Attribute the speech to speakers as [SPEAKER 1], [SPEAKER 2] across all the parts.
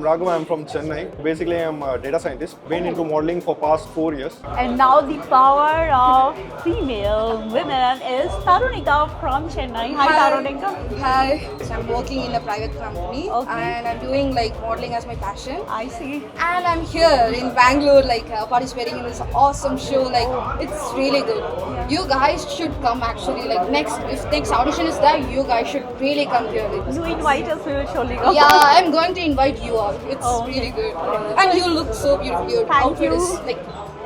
[SPEAKER 1] Raghav, I'm from Chennai. Basically, I'm a data scientist. Been into modeling for past 4 years.
[SPEAKER 2] And now the power of female women is Tarunika from Chennai. Hi, Tarunika.
[SPEAKER 3] Hi. So I'm working in a private company and I'm doing like modeling as my passion.
[SPEAKER 2] I see.
[SPEAKER 3] And I'm here in Bangalore, participating in this awesome show. It's really good. You guys should come actually. If next audition is there, you guys should really come here.
[SPEAKER 2] You invite us, we will surely go.
[SPEAKER 3] Yeah, I'm going to invite you all. It's really good. And you look so beautiful. Your
[SPEAKER 2] Thank
[SPEAKER 3] outfit
[SPEAKER 2] you.
[SPEAKER 3] is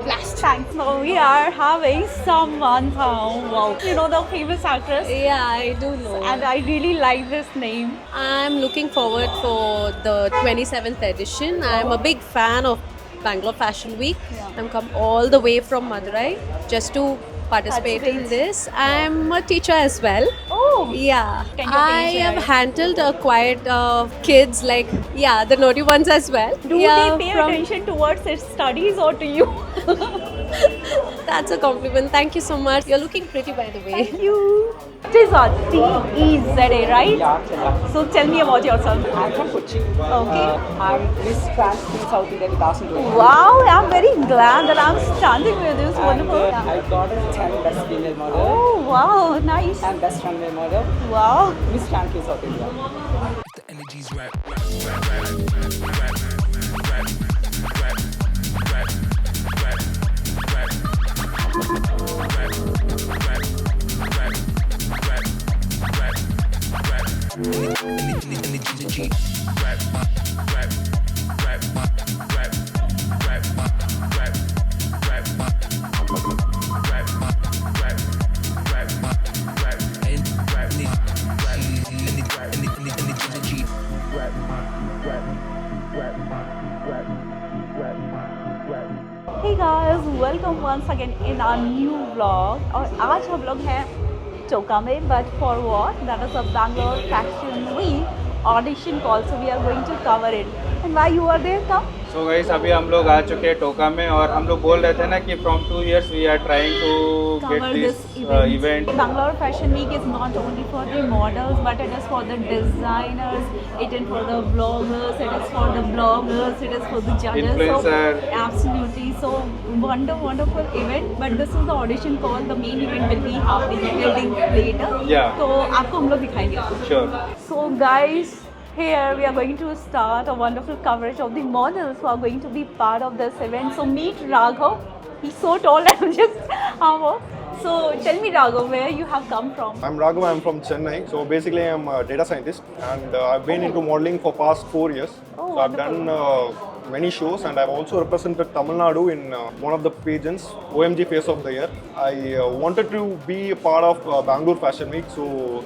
[SPEAKER 3] blast.
[SPEAKER 2] Thanks. Now we are having Samantha. Wow. You know the famous actress?
[SPEAKER 4] Yeah, I do know.
[SPEAKER 2] And I really like this name.
[SPEAKER 4] I'm looking forward for the 27th edition. I'm a big fan of Bangalore Fashion Week. I'm come all the way from Madurai just to participate in this. I'm a teacher as well.
[SPEAKER 2] Oh.
[SPEAKER 4] Yeah.
[SPEAKER 2] Can you
[SPEAKER 4] I
[SPEAKER 2] please
[SPEAKER 4] have
[SPEAKER 2] share?
[SPEAKER 4] handled quite kids the naughty ones as well.
[SPEAKER 2] Do they pay attention towards its studies or to you?
[SPEAKER 4] That's a compliment. Thank you so much. You're looking pretty, by the way.
[SPEAKER 2] Thank you. Teza, T-E-Z-A, right?
[SPEAKER 5] Yeah.
[SPEAKER 2] So tell me about yourself.
[SPEAKER 5] I'm from Kochi.
[SPEAKER 2] Okay.
[SPEAKER 5] I'm Miss Trans in South India 2020.
[SPEAKER 2] Wow, I'm very glad that I'm standing with this
[SPEAKER 5] And
[SPEAKER 2] wonderful.
[SPEAKER 5] I got a 10 Best Female Model
[SPEAKER 2] Oh, wow, nice.
[SPEAKER 5] and Best Runway Model.
[SPEAKER 2] Wow.
[SPEAKER 5] Miss Trans in South India.
[SPEAKER 6] The energy's right.
[SPEAKER 2] Hey guys, welcome once again in our new vlog. और आज हम लोग हैं चोका में, but for what? That is a Bangalore Fashion Week audition call, so we are going to cover it. And why you are there? Come.
[SPEAKER 7] So guys अभी हम लोग आ चुके हैं टोका में और हम लोग बोल रहे थे ना कि from 2 years we are trying to get
[SPEAKER 2] Cover
[SPEAKER 7] this
[SPEAKER 2] this event.
[SPEAKER 7] Event
[SPEAKER 2] Bangalore Fashion Week is not only for the models, but it is for the designers, it is for the vloggers, it is for the bloggers, it is for the judges.
[SPEAKER 7] Influencer.
[SPEAKER 2] So, absolutely. So wonderful event. But this is the audition call. The main event will be happening a little later.
[SPEAKER 7] Yeah.
[SPEAKER 2] तो आपको हम लोग दिखाएंगे.
[SPEAKER 7] Sure
[SPEAKER 2] So guys, here we are going to start a wonderful coverage of the models who are going to be part of this event. So meet Raghav. He's so tall. I'm just So tell me, Raghav, where you have come from?
[SPEAKER 1] I'm Raghav, I'm from Chennai. So basically, I'm a data scientist and I've been into modeling for past 4 years.
[SPEAKER 2] Oh,
[SPEAKER 1] So I've done many shows and I've also represented Tamil Nadu in one of the pageants, OMG Face of the Year. I wanted to be a part of Bangalore Fashion Week, so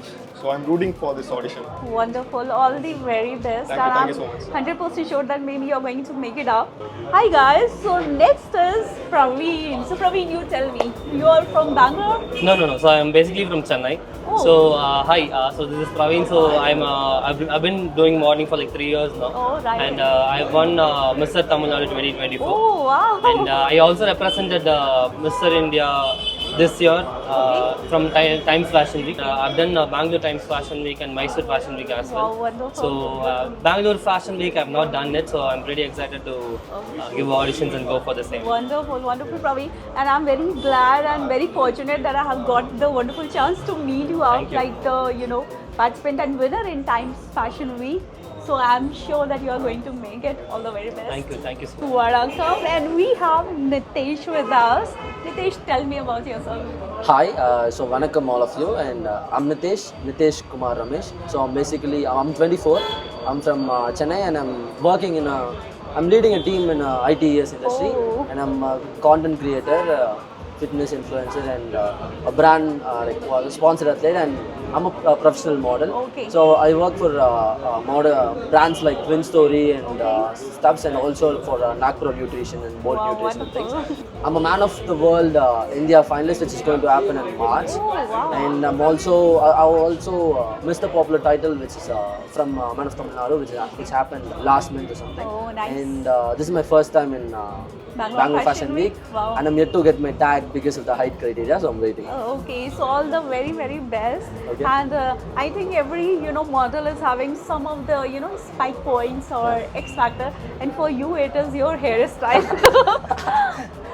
[SPEAKER 1] I'm rooting for this audition.
[SPEAKER 2] Wonderful. All the very best.
[SPEAKER 1] Thank you so
[SPEAKER 2] I'm
[SPEAKER 1] much.
[SPEAKER 2] 100% sure that maybe you're going to make it up. Hi guys. So next is Praveen. So Praveen, you tell me. You are from Bangalore?
[SPEAKER 8] No. So I'm basically from Chennai.
[SPEAKER 2] Oh.
[SPEAKER 8] So hi. So this is Praveen. So I've been doing modeling for like 3 years now.
[SPEAKER 2] Oh, right.
[SPEAKER 8] And I've won Mr. Tamil Nadu 2024.
[SPEAKER 2] Oh, wow.
[SPEAKER 8] And I also represented Mr. India this year from Times Fashion Week. I've done Bangalore Times Fashion Week and Mysore Fashion Week as well.
[SPEAKER 2] Wow, wonderful.
[SPEAKER 8] So Bangalore Fashion Week I've not done it, so I'm pretty excited to give auditions and go for the same.
[SPEAKER 2] Wonderful, Praveen. And I'm very glad and very fortunate that I have got the wonderful chance to meet you out,
[SPEAKER 8] Thank you.
[SPEAKER 2] like the participant and winner in Times Fashion Week. So I'm sure that you are going to make it. All the very best.
[SPEAKER 8] Thank you so much.
[SPEAKER 2] Welcome. And we have Nitesh with us. Nitesh, tell me about yourself.
[SPEAKER 9] Hi, so Vanakkam all of you, and I'm Nitesh Kumar Ramesh. So I'm 24. I'm from Chennai, and I'm leading a team in ITES industry,
[SPEAKER 2] Oh.
[SPEAKER 9] and I'm a content creator, fitness influencer, and a brand sponsored athlete, and I'm a professional model.
[SPEAKER 2] Okay.
[SPEAKER 9] So I work for brands like Twin Story and stuffs, and also for Nagpur Nutrition and Bolt
[SPEAKER 2] Wow,
[SPEAKER 9] Nutrition and things.
[SPEAKER 2] wonderful.
[SPEAKER 9] I'm a Man of the World India finalist, which is going to happen in March.
[SPEAKER 2] Oh, wow.
[SPEAKER 9] And I also missed the popular title, which is from Man of Tamil Nadu, which happened last month or something.
[SPEAKER 2] Oh, nice.
[SPEAKER 9] And this is my first time in Bangalore Fashion Week,
[SPEAKER 2] Wow.
[SPEAKER 9] and I'm yet to get my tag because of the height criteria, so I'm waiting.
[SPEAKER 2] Okay, so all the very very best.
[SPEAKER 9] Okay.
[SPEAKER 2] And I think every model is having some of the spike points or X factor, and for you it is your hairstyle.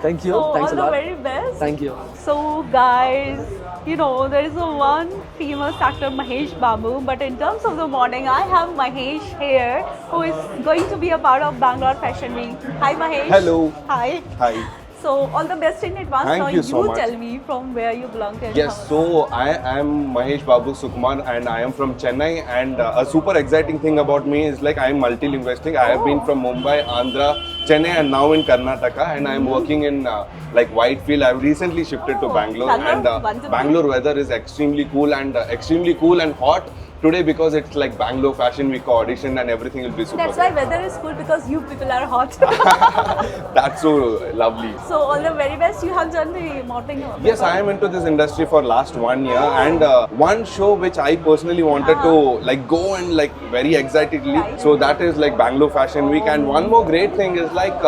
[SPEAKER 9] Thank you.
[SPEAKER 2] So
[SPEAKER 9] Thanks
[SPEAKER 2] all
[SPEAKER 9] a
[SPEAKER 2] the
[SPEAKER 9] lot.
[SPEAKER 2] very best.
[SPEAKER 9] Thank you.
[SPEAKER 2] So guys, there is a one famous actor Mahesh Babu, but in terms of the morning, I have Mahesh here, who is going to be a part of Bangalore Fashion Week. Hi Mahesh.
[SPEAKER 10] Hello.
[SPEAKER 2] Hi.
[SPEAKER 10] Hi.
[SPEAKER 2] So all the best in advance.
[SPEAKER 10] Thank
[SPEAKER 2] now
[SPEAKER 10] you so much.
[SPEAKER 2] tell me from where you belong to.
[SPEAKER 10] Yes, so I am Mahesh Babu Sukumar and I am from Chennai, and a super exciting thing about me is like I am multilingualistic. I have been from Mumbai, Andhra, Chennai and now in Karnataka, and I am working in like Whitefield. I have recently shifted to Bangalore, and
[SPEAKER 2] wonderful.
[SPEAKER 10] Bangalore weather is extremely cool and hot today because it's like Bangalore Fashion Week audition and everything will be super.
[SPEAKER 2] That's why weather is cool, because you people are hot.
[SPEAKER 10] That's so lovely.
[SPEAKER 2] So all the very best. You have done the modeling.
[SPEAKER 10] Yes, I am into this industry for last 1 year, and one show which I personally wanted to like go and like very excitedly.
[SPEAKER 2] Right.
[SPEAKER 10] So that is like Bangalore Fashion Week, and one more great thing is like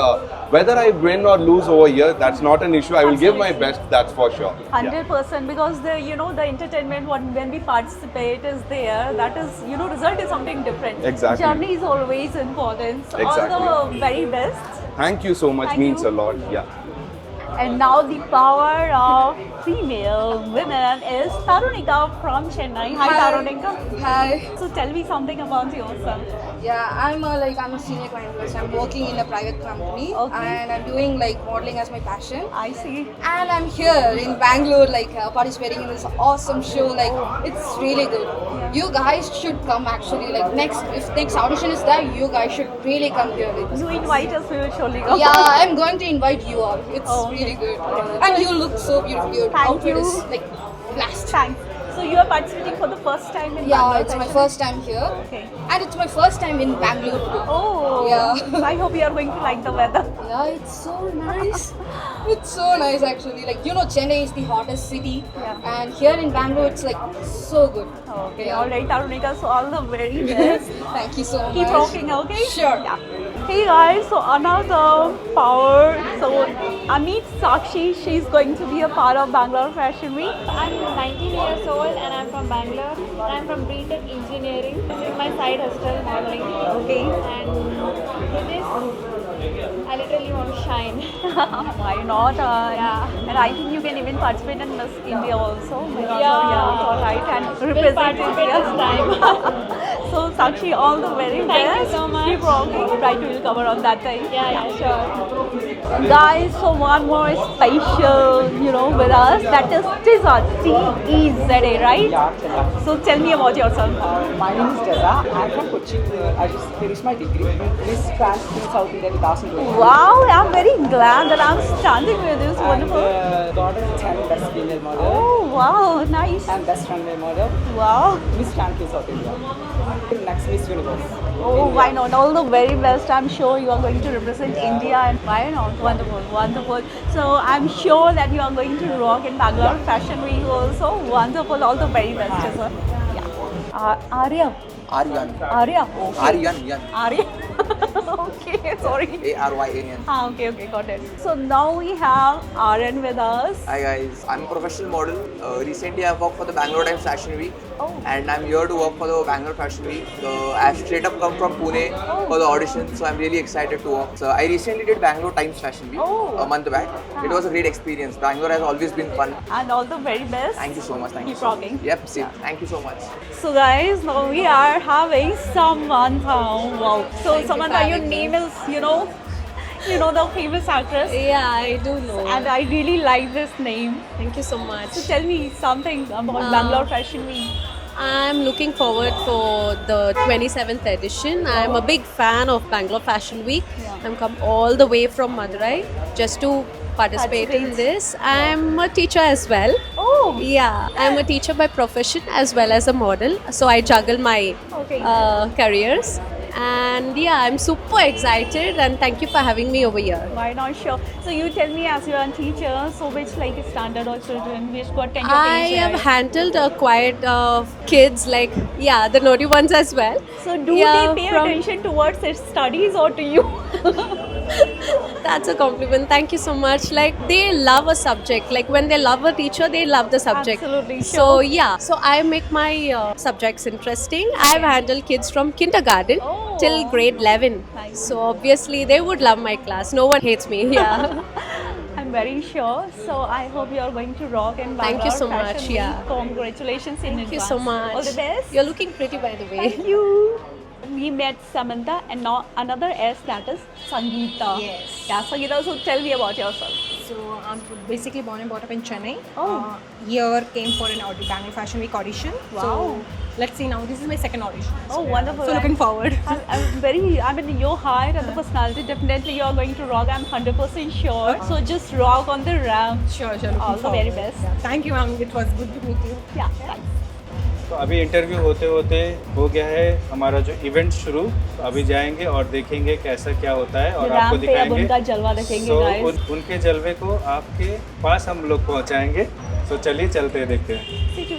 [SPEAKER 10] whether I win or lose over here, that's not an issue. I will give my best, that's for sure.
[SPEAKER 2] 100%, because the the entertainment when we participate is there. That is result is something different.
[SPEAKER 10] Exactly.
[SPEAKER 2] Journey is always important. So
[SPEAKER 10] Exactly.
[SPEAKER 2] all the very best.
[SPEAKER 10] Thank you so much,
[SPEAKER 2] Thank
[SPEAKER 10] means
[SPEAKER 2] you.
[SPEAKER 10] a lot. Yeah.
[SPEAKER 2] And now the power of female women is Tarunika from Chennai. Hi, Tarunika.
[SPEAKER 3] Hi.
[SPEAKER 2] So tell me something about yourself.
[SPEAKER 3] Yeah, I'm a senior client person. I'm working in a private company,
[SPEAKER 2] Okay.
[SPEAKER 3] and I'm doing like modeling as my passion.
[SPEAKER 2] I see.
[SPEAKER 3] And I'm here in Bangalore, participating in this awesome show. Like, it's really good. You guys should come actually. Like, if next audition is there, you guys should really come here.
[SPEAKER 2] You invite us, we will surely go.
[SPEAKER 3] Yeah, I'm going to invite you all. It's really good.
[SPEAKER 2] Okay.
[SPEAKER 3] And you look so beautiful. Your
[SPEAKER 2] Thank
[SPEAKER 3] outfit
[SPEAKER 2] you.
[SPEAKER 3] is like blast.
[SPEAKER 2] Thanks. So you are participating for the first time in
[SPEAKER 3] Yeah,
[SPEAKER 2] Bangalore
[SPEAKER 3] it's my
[SPEAKER 2] Fashion
[SPEAKER 3] first time here.
[SPEAKER 2] Okay.
[SPEAKER 3] And it's my first time in Bangalore too.
[SPEAKER 2] Oh.
[SPEAKER 3] Yeah.
[SPEAKER 2] I hope you are going to like the weather.
[SPEAKER 3] Yeah, it's so nice. It's so nice actually. Like, Chennai is the hottest city.
[SPEAKER 2] Yeah.
[SPEAKER 3] And here in Bangalore, it's like so good.
[SPEAKER 2] Okay,
[SPEAKER 3] Yeah.
[SPEAKER 2] alright, Tarunika, so all the very best.
[SPEAKER 3] Thank you so much.
[SPEAKER 2] Keep rocking, okay?
[SPEAKER 3] Sure.
[SPEAKER 2] Yeah. Hey guys, so another power. So I meet Sakshi. She's going to be a part of Bangalore Fashion Week.
[SPEAKER 11] I'm 19 years old and I'm from Bangalore. And I'm from BTech Engineering. This is my side hustle modeling.
[SPEAKER 2] Okay.
[SPEAKER 11] And with this, I literally want to shine.
[SPEAKER 2] Why not?
[SPEAKER 11] Yeah.
[SPEAKER 2] And I think you can even participate in Miss India also. Because
[SPEAKER 11] Yeah.
[SPEAKER 2] alright, and
[SPEAKER 11] We'll
[SPEAKER 2] represent
[SPEAKER 11] participate
[SPEAKER 2] India.
[SPEAKER 11] this time.
[SPEAKER 2] So Sakshi, all the very
[SPEAKER 11] Thank you
[SPEAKER 2] best.
[SPEAKER 11] so much.
[SPEAKER 2] Keep rocking. Right, we will cover on that time.
[SPEAKER 11] Yeah, sure.
[SPEAKER 2] Guys, so one more special, with us. That is Tizza, T-E-Z-A, right?
[SPEAKER 5] Yeah, Teza.
[SPEAKER 2] So tell me about yourself.
[SPEAKER 5] My name is Teza. I'm from Kochi. I just finished my degree in Miss Trans in South India 2020.
[SPEAKER 2] Wow, I'm very glad that I'm standing with this
[SPEAKER 5] And
[SPEAKER 2] wonderful.
[SPEAKER 5] got a 10 best female model
[SPEAKER 2] Oh, wow, nice.
[SPEAKER 5] and best runway model.
[SPEAKER 2] Wow.
[SPEAKER 5] Miss Trans in South India. Next Miss Universe.
[SPEAKER 2] Oh, why not? All the very best. I'm sure you are going to represent India, and why not? Wonderful, wonderful. So I'm sure that you are going to rock in Bangalore Fashion Week also. Wonderful. All the very best, sir. Yeah. Arya.
[SPEAKER 12] Aryan.
[SPEAKER 2] Arya. Okay.
[SPEAKER 12] Aryan.
[SPEAKER 2] Arya. Okay, sorry.
[SPEAKER 12] Aryan.
[SPEAKER 2] Okay, got it. So now we have Aryan with us.
[SPEAKER 12] Hi guys, I'm a professional model. Recently I've worked for the Bangalore Times Fashion Week and I'm here to work for the Bangalore Fashion Week. I've straight up come from Pune for the audition, so I'm really excited to work. So I recently did Bangalore Times Fashion Week a month back. It was a great experience. Bangalore has always been fun.
[SPEAKER 2] And all the very best.
[SPEAKER 12] Thank you so much. Thank you.
[SPEAKER 2] Keep rocking.
[SPEAKER 12] Yep, same. Thank you so much.
[SPEAKER 2] So guys, now we are having Samantha. Wow. So
[SPEAKER 4] Thank you
[SPEAKER 2] Samantha,
[SPEAKER 4] for
[SPEAKER 2] your
[SPEAKER 4] having
[SPEAKER 2] name is, the famous actress.
[SPEAKER 4] Yeah, I do know.
[SPEAKER 2] And I really like this name.
[SPEAKER 4] Thank you so much.
[SPEAKER 2] So tell me something about Bangalore Fashion Week.
[SPEAKER 4] I'm looking forward for the 27th edition. I'm a big fan of Bangalore Fashion Week. I'm come all the way from Madurai just to participate in this. I'm a teacher as well.
[SPEAKER 2] Oh!
[SPEAKER 4] Yeah, I'm a teacher by profession as well as a model. So I juggle my careers. And yeah, I'm super excited and thank you for having me over here.
[SPEAKER 2] Why not? Sure. So you tell me, as you're a teacher, so which standard or children, which got kind of
[SPEAKER 4] I
[SPEAKER 2] age,
[SPEAKER 4] have
[SPEAKER 2] right?
[SPEAKER 4] handled quite kids, like the naughty ones as well.
[SPEAKER 2] So do they pay attention towards its studies or to you?
[SPEAKER 4] That's a compliment. Thank you so much. Like they love a subject. Like when they love a teacher, they love the subject.
[SPEAKER 2] Absolutely,
[SPEAKER 4] So
[SPEAKER 2] sure.
[SPEAKER 4] yeah. So I make my subjects interesting. I've handled kids from kindergarten till grade 11. So obviously they would love my class. No one hates me. Yeah.
[SPEAKER 2] I'm very sure. So I hope you are going to rock and
[SPEAKER 4] Thank you
[SPEAKER 2] Bangalore
[SPEAKER 4] so
[SPEAKER 2] Fashion
[SPEAKER 4] much,
[SPEAKER 2] Week.
[SPEAKER 4] yeah.
[SPEAKER 2] Congratulations in
[SPEAKER 4] Thank you
[SPEAKER 2] advance.
[SPEAKER 4] so much.
[SPEAKER 2] All the best.
[SPEAKER 4] You're looking pretty, by the way.
[SPEAKER 2] Thank you. We met Samantha and now another S, that is Sangeeta.
[SPEAKER 13] Yes.
[SPEAKER 2] Yeah, Sangeeta, so tell me about yourself.
[SPEAKER 13] So I'm basically born and brought up in Chennai.
[SPEAKER 2] Oh.
[SPEAKER 13] Here came for an Bangalore Fashion Week audition.
[SPEAKER 2] Wow.
[SPEAKER 13] So let's see now. This is my second audition.
[SPEAKER 2] Oh, wonderful.
[SPEAKER 13] So looking forward.
[SPEAKER 2] I mean, your height and the personality, definitely you're going to rock. I'm 100% sure. So just rock on the ramp.
[SPEAKER 13] Sure.
[SPEAKER 2] All the very best.
[SPEAKER 13] Yeah. Thank you, ma'am. It was good to meet you.
[SPEAKER 2] Yeah, thanks.
[SPEAKER 7] तो अभी interview होते होते हो गया है हमारा जो event शुरू। तो अभी जाएंगे और देखेंगे कैसा क्या होता है और आपको
[SPEAKER 2] रैंप पे अब
[SPEAKER 7] दिखाएंगे।
[SPEAKER 2] उनका जलवा देखेंगे
[SPEAKER 7] So,
[SPEAKER 2] guys.
[SPEAKER 7] उनके जलवे को आपके पास हम लोग पहुंचाएंगे। तो चलिए चलते हैं, देखते हैं।
[SPEAKER 2] See you.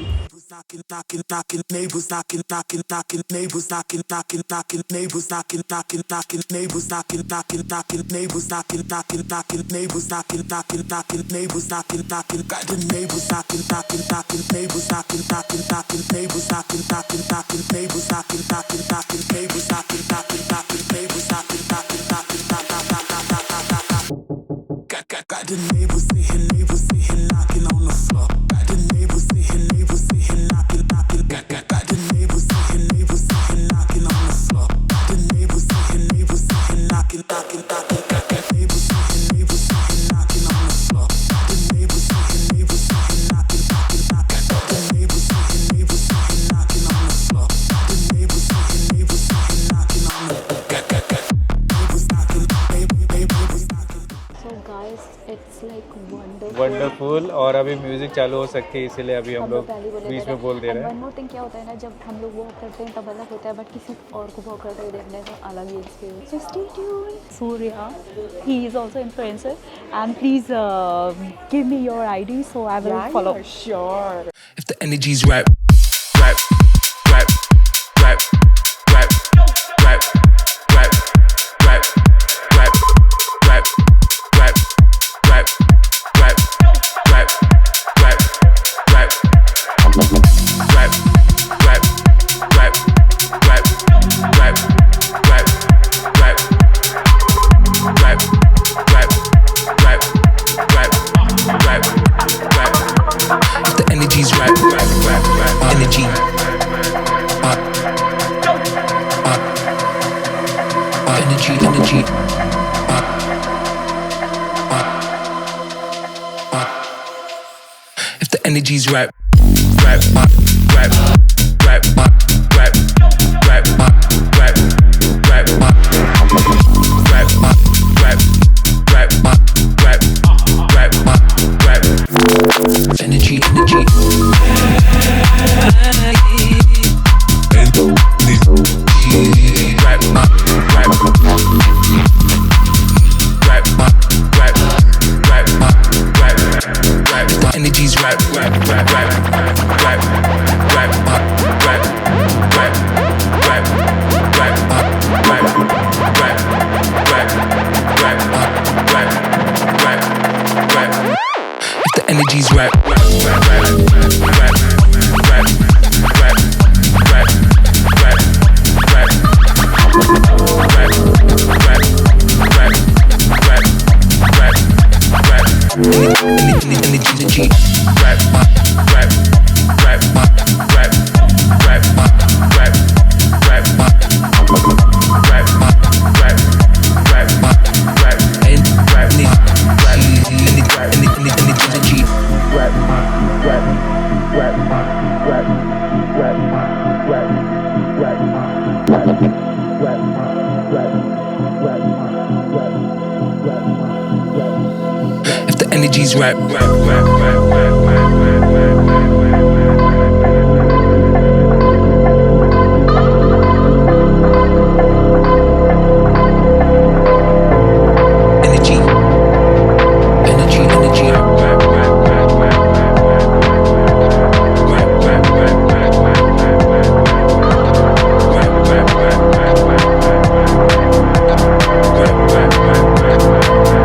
[SPEAKER 6] Neighbors knocking, neighbors knocking, neighbors knocking, neighbors knocking, neighbors knocking, neighbors knocking, neighbors knocking, got the neighbors knocking, neighbors knocking, neighbors knocking, neighbors knocking, neighbors knocking, neighbors got the neighbors sitting, knocking on the floor. Got the neighbors sitting, knocking, got the neighbors sitting, knocking on the floor. Got the neighbors sitting, knocking, got the neighbors sitting, knocking on the floor. Got the neighbors sitting, knocking, got the neighbors sitting, knocking on the floor. Got the neighbors sitting, knocking on the neighbors knocking, neighbors knocking.
[SPEAKER 2] So guys, it's like wonderful.
[SPEAKER 7] Wonderful. और अभी music चालू हो सकती है, इसीलिए अभी हम लोग बीच में बोल दे रहे हैं।
[SPEAKER 2] वन मोर थिंग क्या होता है ना, जब हम लोग वॉक करते हैं तब अलग होता है, बट किसी और को वॉक करते हुए देखने का अलग ही experience. So stay tuned. Surya, he is also influencer, and please give me your ID so I will follow.
[SPEAKER 13] Sure.
[SPEAKER 6] If the energy's right, right, right, right, right, right, right, right, right, right, right, right, right, right, right, right, right, if the energy's right, energy. Energy. If the energy's right, right, right, right, right, right, right, right, right, right, energy. The energy's right, right, right, right, right, right, right, right, right, right, right, right, right, right. If the energy's right, right, right, right, right, right, right, right, right, right, energy, right, right, right, right, right, right, right, if the energy's right, right, right, right, right, right, right, right,